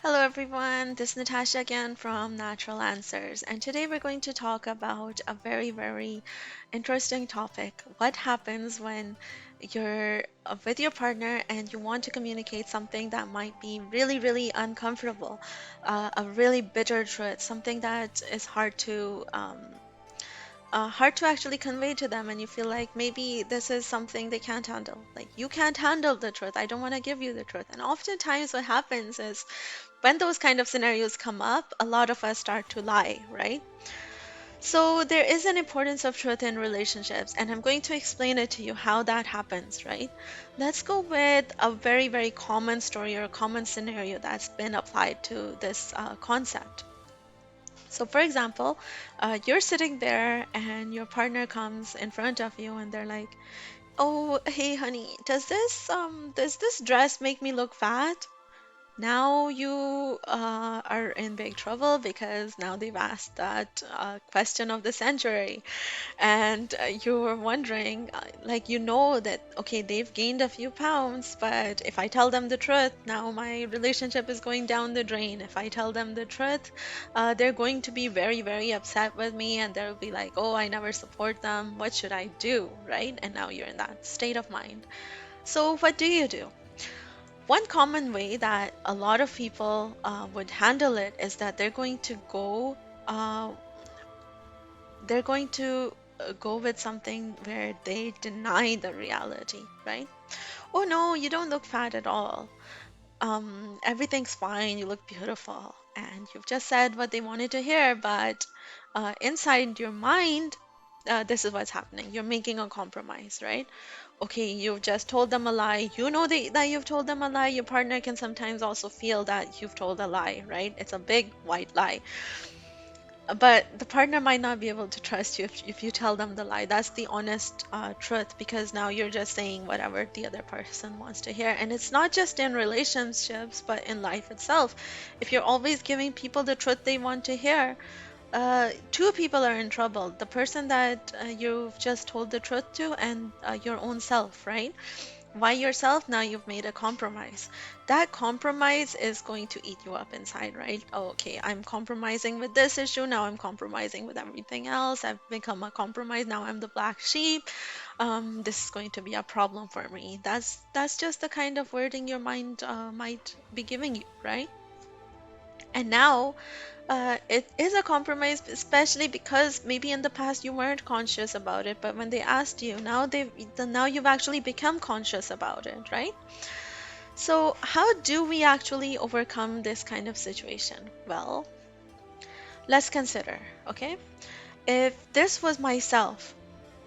Hello everyone, this is Natasha again from Natural Answers, and today we're going to talk about a very interesting topic. What happens when you're with your partner and you want to communicate something that might be really uncomfortable, a really bitter truth, something that is hard to actually convey to them, and you feel like maybe this is something they can't handle. Like, you can't handle the truth. I don't want to give you the truth. And oftentimes, what happens is when those kind of scenarios come up, a lot of us start to lie, right? So, there is an importance of truth in relationships, and I'm going to explain it to you how that happens, right? Let's go with a very common story or a common scenario that's been applied to this concept. So, for example, you're sitting there and your partner comes in front of you and they're like, "Oh, hey honey, does this dress make me look fat?" Now you are in big trouble because now they've asked that question of the century. And you were wondering, like, you know that, okay, they've gained a few pounds, but if I tell them the truth, now my relationship is going down the drain. If I tell them the truth, they're going to be very upset with me and they'll be like, oh, I never support them. What should I do? Right? And now you're in that state of mind. So, what do you do? One common way that a lot of people would handle it is that uh, they're going to go with something where they deny the reality, right? Oh no, you don't look fat at all. Everything's fine. You look beautiful, and you've just said what they wanted to hear, but inside your mind, this is what's happening. You're making a compromise, right? Okay, you've just told them a lie. You know that you've told them a lie. Your partner can sometimes also feel that you've told a lie, right? It's a big white lie. But the partner might not be able to trust you if you tell them the lie. That's the honest truth, because now you're just saying whatever the other person wants to hear. And it's not just in relationships, but in life itself. If you're always giving people the truth they want to hear, two people are in trouble. The person that you've just told the truth to, and your own self, right? Why yourself? Now you've made a compromise. That compromise is going to eat you up inside, right? Oh, okay, I'm compromising with this issue. Now I'm compromising with everything else. I've become a compromise. Now I'm the black sheep. This is going to be a problem for me. That's just the kind of wording your mind might be giving you, right? And now it is a compromise, especially because maybe in the past you weren't conscious about it, but when they asked you, now you've actually become conscious about it, right? So how do we actually overcome this kind of situation? Well, let's consider, okay? If this was myself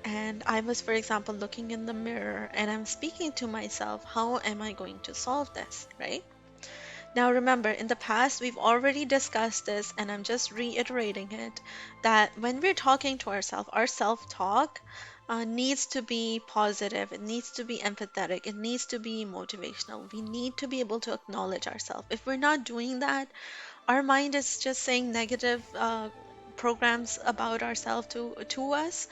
and I was, for example, looking in the mirror and I'm speaking to myself, how am I going to solve this, right? Now, remember, in the past, we've already discussed this, and I'm just reiterating it, that when we're talking to ourselves, our self-talk needs to be positive, it needs to be empathetic, it needs to be motivational. We need to be able to acknowledge ourselves. If we're not doing that, our mind is just saying negative programs about ourselves to us,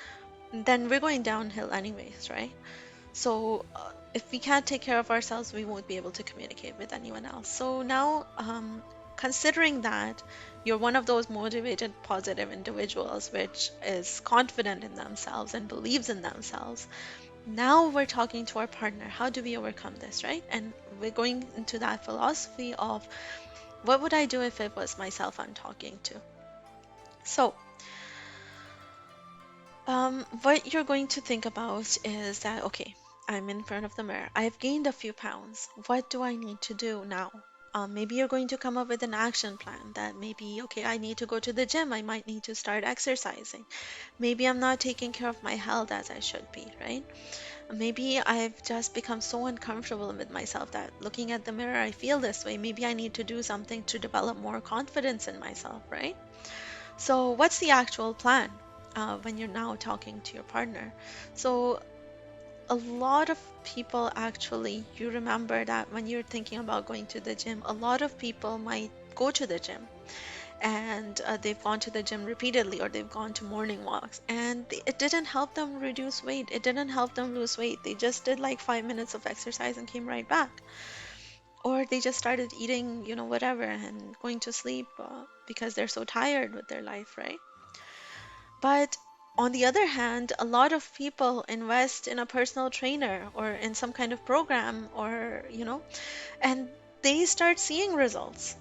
then we're going downhill anyways, right? So, if we can't take care of ourselves, we won't be able to communicate with anyone else. So, now, considering that you're one of those motivated, positive individuals which is confident in themselves and believes in themselves, now we're talking to our partner. How do we overcome this, right? And we're going into that philosophy of what would I do if it was myself I'm talking to? So, what you're going to think about is that, okay, I'm in front of the mirror. I've gained a few pounds. What do I need to do now? Maybe you're going to come up with an action plan that maybe, okay, I need to go to the gym. I might need to start exercising. Maybe I'm not taking care of my health as I should be, right? Maybe I've just become so uncomfortable with myself that looking at the mirror, I feel this way. Maybe I need to do something to develop more confidence in myself, right? So, what's the actual plan when you're now talking to your partner? So, a lot of people actually, you remember that when you're thinking about going to the gym, a lot of people might go to the gym and they've gone to the gym repeatedly, or they've gone to morning walks, and it didn't help them reduce weight. It didn't help them lose weight. They just did like 5 minutes of exercise and came right back. or they just started eating, whatever and going to sleep because they're so tired with their life, right? But on the other hand, a lot of people invest in a personal trainer or in some kind of program or, and they start seeing results.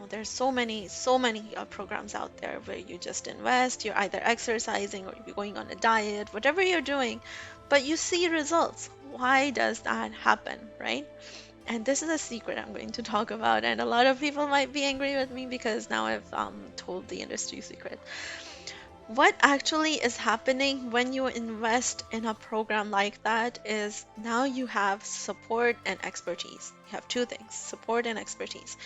There's so many programs out there where you just invest, you're either exercising or you're going on a diet, whatever you're doing, but you see results. Why does that happen, right? And this is a secret I'm going to talk about, and a lot of people might be angry with me because now I've told the industry secret. What actually is happening when you invest in a program like that is now you have support and expertise. You have two things, support and expertise.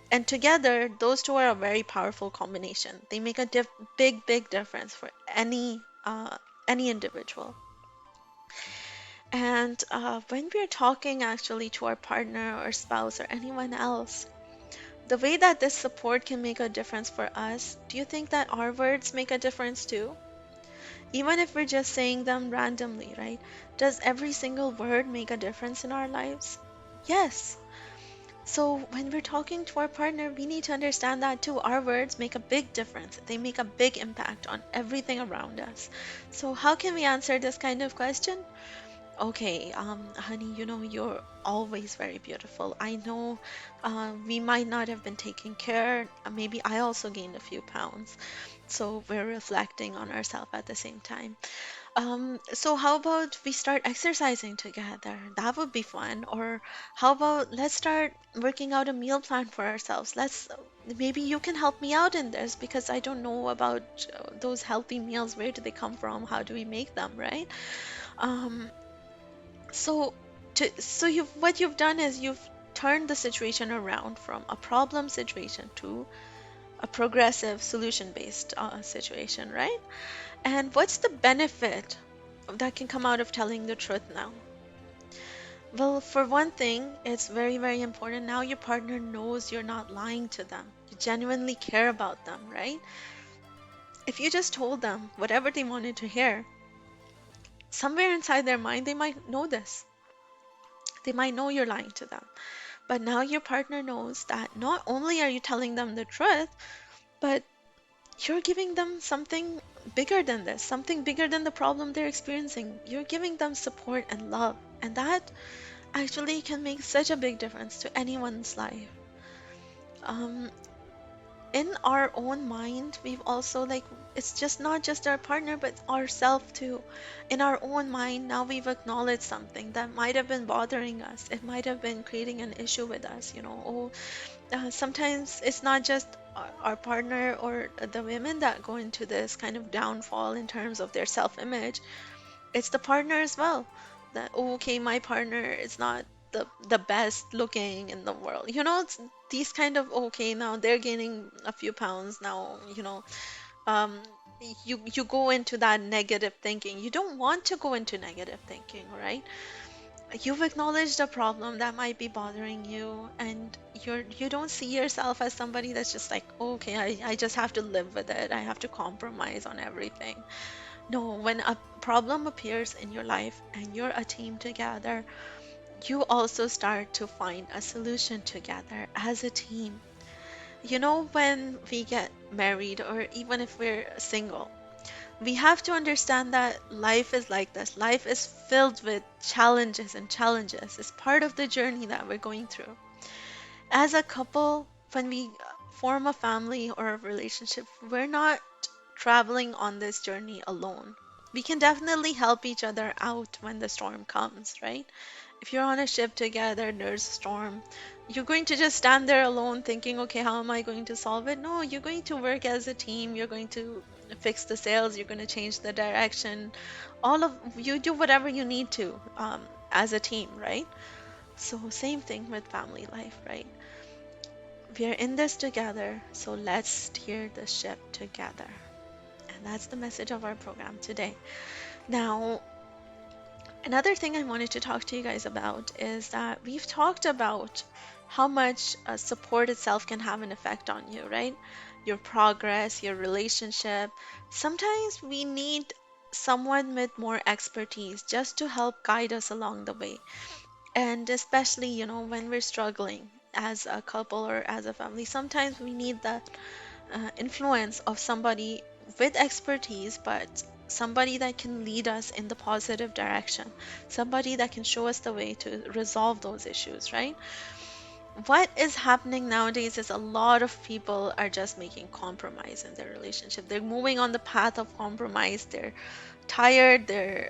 And together, those two are a very powerful combination. They make a big difference for any individual. And when we're talking actually to our partner or spouse or anyone else, the way that this support can make a difference for us, do you think that our words make a difference too? Even if we're just saying them randomly, right? Does every single word make a difference in our lives? Yes. So when we're talking to our partner, we need to understand that too. Our words make a big difference. They make a big impact on everything around us. So how can we answer this kind of question? Okay, honey, you're always very beautiful. I know we might not have been taking care. Maybe I also gained a few pounds. So we're reflecting on ourselves at the same time. So how about we start exercising together? That would be fun. Or how about let's start working out a meal plan for ourselves? Maybe you can help me out in this because I don't know about those healthy meals. Where do they come from? How do we make them, right? Um, so what you've done is you've turned the situation around from a problem situation to a progressive solution-based situation, right? And what's the benefit that can come out of telling the truth now? Well, for one thing, it's very important. Now your partner knows you're not lying to them. You genuinely care about them, right? If you just told them whatever they wanted to hear, somewhere inside their mind, they might know this. They might know you're lying to them. But now your partner knows that not only are you telling them the truth, but you're giving them something bigger than this, something bigger than the problem they're experiencing. You're giving them support and love. And that actually can make such a big difference to anyone's life. Um, in our own mind, we've also like it's just not just our partner, but ourself too. In our own mind, now we've acknowledged something that might have been bothering us. It might have been creating an issue with us, Oh, sometimes it's not just our partner or the women that go into this kind of downfall in terms of their self-image. It's the partner as well. That, oh, okay, my partner is not the best looking in the world. It's these kind of, okay, now they're gaining a few pounds now, um, you go into that negative thinking. You don't want to go into negative thinking, right? You've acknowledged a problem that might be bothering you, and you don't see yourself as somebody that's just like, okay, I just have to live with it. I have to compromise on everything. No, when a problem appears in your life and you're a team together, you also start to find a solution together as a team. When we get married or even if we're single, we have to understand that life is like this. Life is filled with challenges and challenges. It's part of the journey that we're going through. As a couple, when we form a family or a relationship, we're not traveling on this journey alone. We can definitely help each other out when the storm comes, right? If you're on a ship together, there's a storm, you're going to just stand there alone thinking, okay, how am I going to solve it? No, you're going to work as a team. You're going to fix the sails. You're going to change the direction. All of you do whatever you need to as a team, right? So, same thing with family life, right? We are in this together, so let's steer the ship together. And that's the message of our program today. Now, another thing I wanted to talk to you guys about is that we've talked about how much support itself can have an effect on you, right? Your progress, your relationship. Sometimes we need someone with more expertise just to help guide us along the way. And especially, when we're struggling as a couple or as a family, sometimes we need that influence of somebody with expertise, but somebody that can lead us in the positive direction, somebody that can show us the way to resolve those issues, right? What is happening nowadays is a lot of people are just making compromise in their relationship. They're moving on the path of compromise. They're tired, they're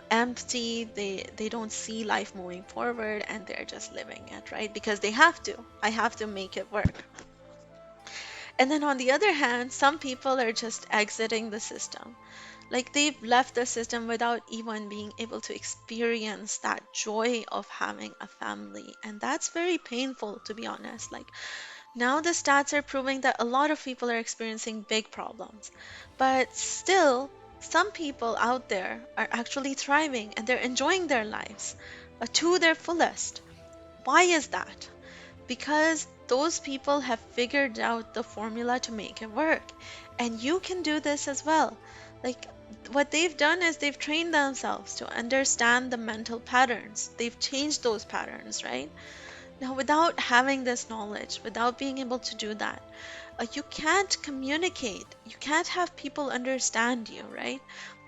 empty, they don't see life moving forward, and they're just living it, right? Because they have to. I have to make it work. And then on the other hand, some people are just exiting the system. Like they've left the system without even being able to experience that joy of having a family. And that's very painful, to be honest. Like now the stats are proving that a lot of people are experiencing big problems. But still, some people out there are actually thriving and they're enjoying their lives to their fullest. Why is that? Because those people have figured out the formula to make it work. And you can do this as well. Like what they've done is they've trained themselves to understand the mental patterns. They've changed those patterns, right? Now, without having this knowledge, without being able to do that, you can't communicate. You can't have people understand you, right?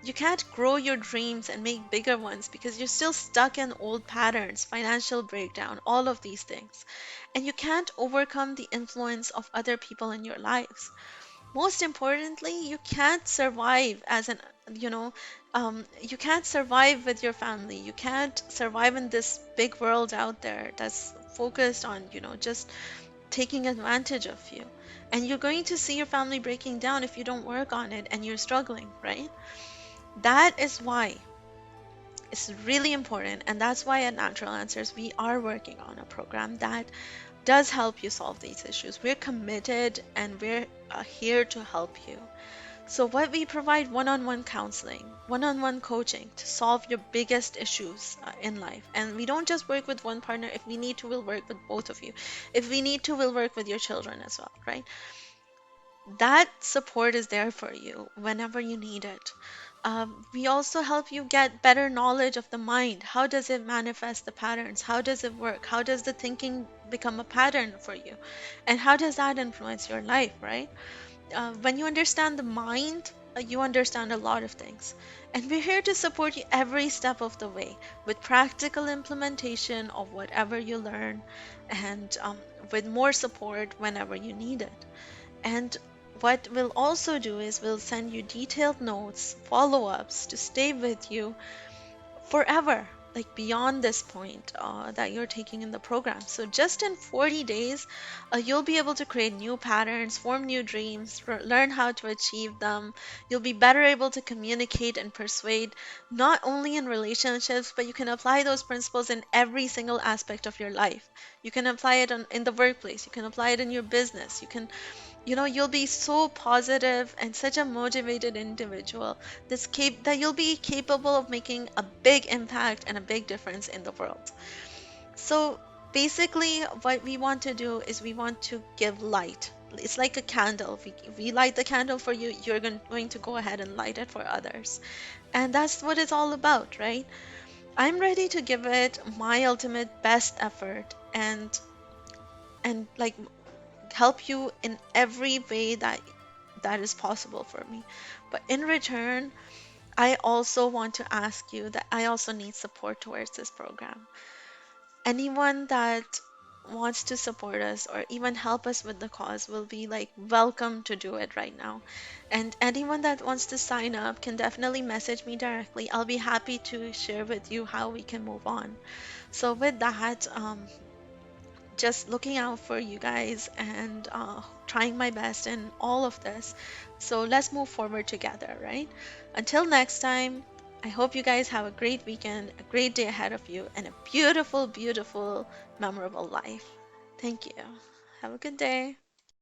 You can't grow your dreams and make bigger ones because you're still stuck in old patterns, financial breakdown, all of these things. And you can't overcome the influence of other people in your lives. Most importantly, you can't survive as an, you know, you can't survive with your family. You can't survive in this big world out there that's focused on, just taking advantage of you. And you're going to see your family breaking down if you don't work on it and you're struggling, right? That is why it's really important. And that's why at Natural Answers, we are working on a program that does help you solve these issues. We're committed and we're here to help you. So, what we provide one on one counseling, one on one coaching to solve your biggest issues in life. And we don't just work with one partner. If we need to, we'll work with both of you. If we need to, we'll work with your children as well, right? That support is there for you whenever you need it. We also help you get better knowledge of the mind. How does it manifest the patterns? How does it work? How does the thinking become a pattern for you? And how does that influence your life, right? When you understand the mind, you understand a lot of things. And we're here to support you every step of the way with practical implementation of whatever you learn and with more support whenever you need it. And what we'll also do is we'll send you detailed notes, follow ups to stay with you forever, like beyond this point that you're taking in the program. So, just in 40 days, you'll be able to create new patterns, form new dreams, learn how to achieve them. You'll be better able to communicate and persuade, not only in relationships, but you can apply those principles in every single aspect of your life. You can apply it in the workplace, you can apply it in your business, you'll be so positive and such a motivated individual that you'll be capable of making a big impact and a big difference in the world. So basically, what we want to do is we want to give light. It's like a candle. We light the candle for you, you're going to go ahead and light it for others. And that's what it's all about, right? I'm ready to give it my ultimate best effort and like help you in every way that is possible for me. But in return, I also want to ask you that I also need support towards this program. Anyone that wants to support us or even help us with the cause will be like welcome to do it right now. And anyone that wants to sign up can definitely message me directly. I'll be happy to share with you how we can move on. So with that, just looking out for you guys and trying my best in all of this. So let's move forward together, right? Until next time, I hope you guys have a great weekend, a great day ahead of you, and a beautiful, beautiful, memorable life. Thank you. Have a good day.